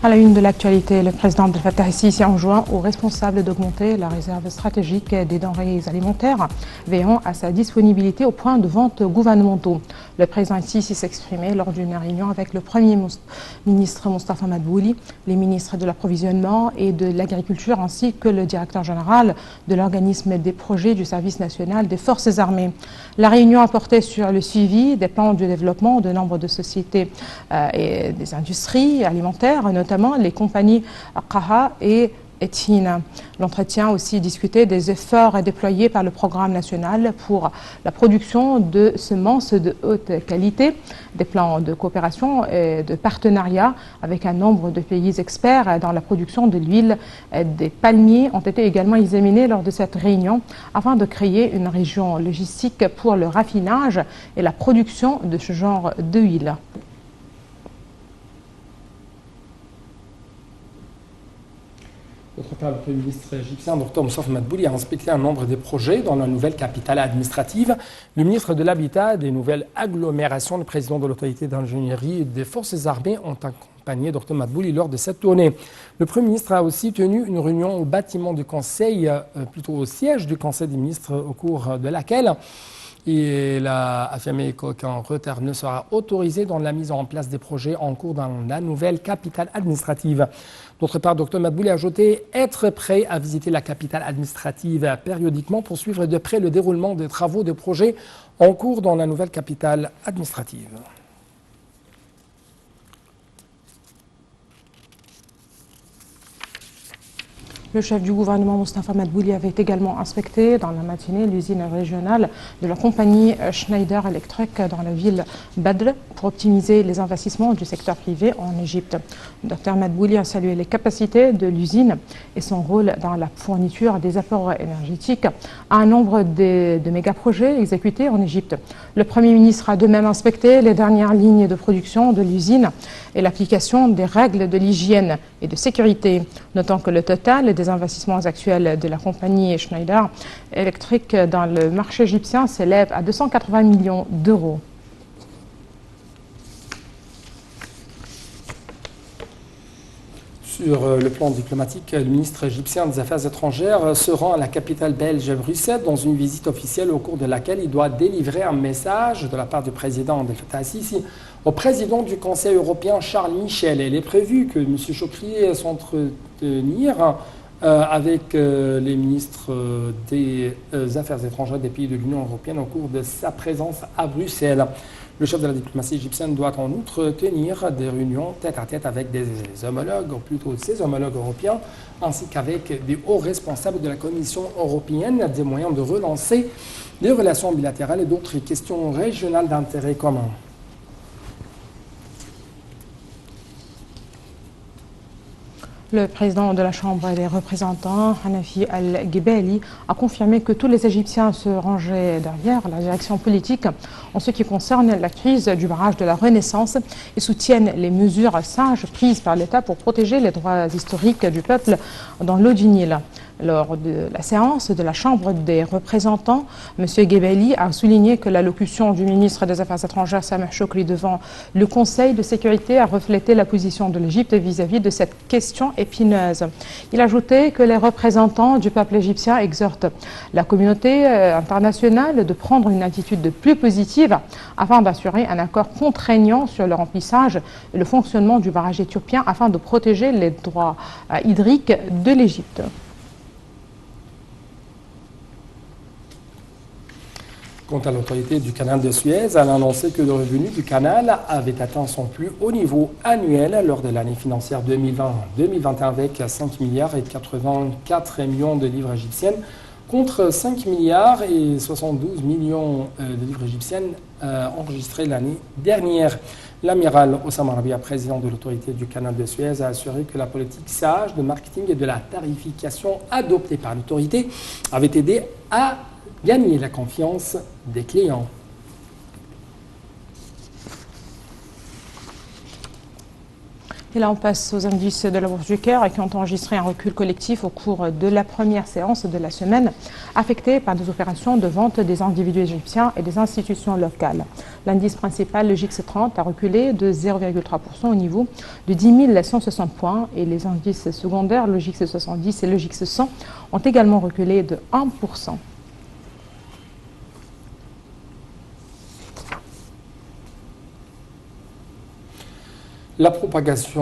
À la une de l'actualité, le président Abdel Fattah el-Sisi enjoint aux responsables d'augmenter la réserve stratégique des denrées alimentaires, veillant à sa disponibilité aux points de vente gouvernementaux. Le président el-Sisi s'exprimait lors d'une réunion avec le Premier ministre Mostafa Madbouli, les ministres de l'approvisionnement et de l'agriculture, ainsi que le directeur général de l'organisme des projets du service national des forces armées. La réunion a porté sur le suivi des plans de développement de nombre de sociétés et des industries alimentaires, notamment les compagnies Qaha et Ethina. L'entretien a aussi discuté des efforts déployés par le programme national pour la production de semences de haute qualité, des plans de coopération et de partenariat avec un nombre de pays experts dans la production de l'huile des palmiers ont été également examinés lors de cette réunion afin de créer une région logistique pour le raffinage et la production de ce genre d'huile. D'autre part, le Premier ministre égyptien, Dr Mostafa Madbouli, a inspecté un nombre de projets dans la nouvelle capitale administrative. Le ministre de l'Habitat, des nouvelles agglomérations, le président de l'autorité d'ingénierie des forces armées ont accompagné Dr Madbouli lors de cette tournée. Le Premier ministre a aussi tenu une réunion au bâtiment du Conseil, plutôt au siège du Conseil des ministres, au cours de laquelle il a affirmé qu'aucun retard ne sera autorisé dans la mise en place des projets en cours dans la nouvelle capitale administrative. D'autre part, Dr Madbouli a ajouté être prêt à visiter la capitale administrative périodiquement pour suivre de près le déroulement des travaux de projets en cours dans la nouvelle capitale administrative. Le chef du gouvernement, Mostafa Madbouli, avait également inspecté dans la matinée l'usine régionale de la compagnie Schneider Electric dans la ville Badr pour optimiser les investissements du secteur privé en Égypte. Dr Madbouli a salué les capacités de l'usine et son rôle dans la fourniture des apports énergétiques à un nombre de méga-projets exécutés en Égypte. Le Premier ministre a de même inspecté les dernières lignes de production de l'usine et l'application des règles de l'hygiène et de sécurité, notant que le total des investissements actuels de la compagnie Schneider Electric dans le marché égyptien s'élève à 280 millions d'euros. Sur le plan diplomatique, le ministre égyptien des Affaires étrangères se rend à la capitale belge Bruxelles dans une visite officielle au cours de laquelle il doit délivrer un message de la part du président Abdel Fattah el-Sisi au président du Conseil européen Charles Michel. Il est prévu que M. Chokri s'entretenir avec les ministres des Affaires étrangères des pays de l'Union européenne au cours de sa présence à Bruxelles. Le chef de la diplomatie égyptienne doit en outre tenir des réunions tête-à-tête avec des homologues, ou plutôt ses homologues européens, ainsi qu'avec des hauts responsables de la Commission européenne, des moyens de relancer les relations bilatérales et d'autres questions régionales d'intérêt commun. Le président de la Chambre des représentants, Hanafi Al-Gebali, a confirmé que tous les Égyptiens se rangeaient derrière la direction politique en ce qui concerne la crise du barrage de la Renaissance et soutiennent les mesures sages prises par l'État pour protéger les droits historiques du peuple dans l'eau du Nil. Lors de la séance de la Chambre des représentants, M. Gebali a souligné que l'allocution du ministre des Affaires étrangères, Sameh Chokri, devant le Conseil de sécurité a reflété la position de l'Égypte vis-à-vis de cette question épineuse. Il a ajouté que les représentants du peuple égyptien exhortent la communauté internationale de prendre une attitude plus positive afin d'assurer un accord contraignant sur le remplissage et le fonctionnement du barrage éthiopien afin de protéger les droits hydriques de l'Égypte. Quant à l'autorité du canal de Suez, elle a annoncé que le revenu du canal avait atteint son plus haut niveau annuel lors de l'année financière 2020-2021 avec 5 milliards et 84 millions de livres égyptiennes contre 5 milliards et 72 millions de livres égyptiennes enregistrés l'année dernière. L'amiral Oussama Rabia, président de l'autorité du canal de Suez, a assuré que la politique sage de marketing et de la tarification adoptée par l'autorité avait aidé à gagner la confiance des clients. Et là, on passe aux indices de la Bourse du Caire qui ont enregistré un recul collectif au cours de la première séance de la semaine, affecté par des opérations de vente des individus égyptiens et des institutions locales. L'indice principal, le JIX 30, a reculé de 0,3% au niveau de 10 160 points et les indices secondaires, le JIX 70 et le JIX 100, ont également reculé de 1%. La propagation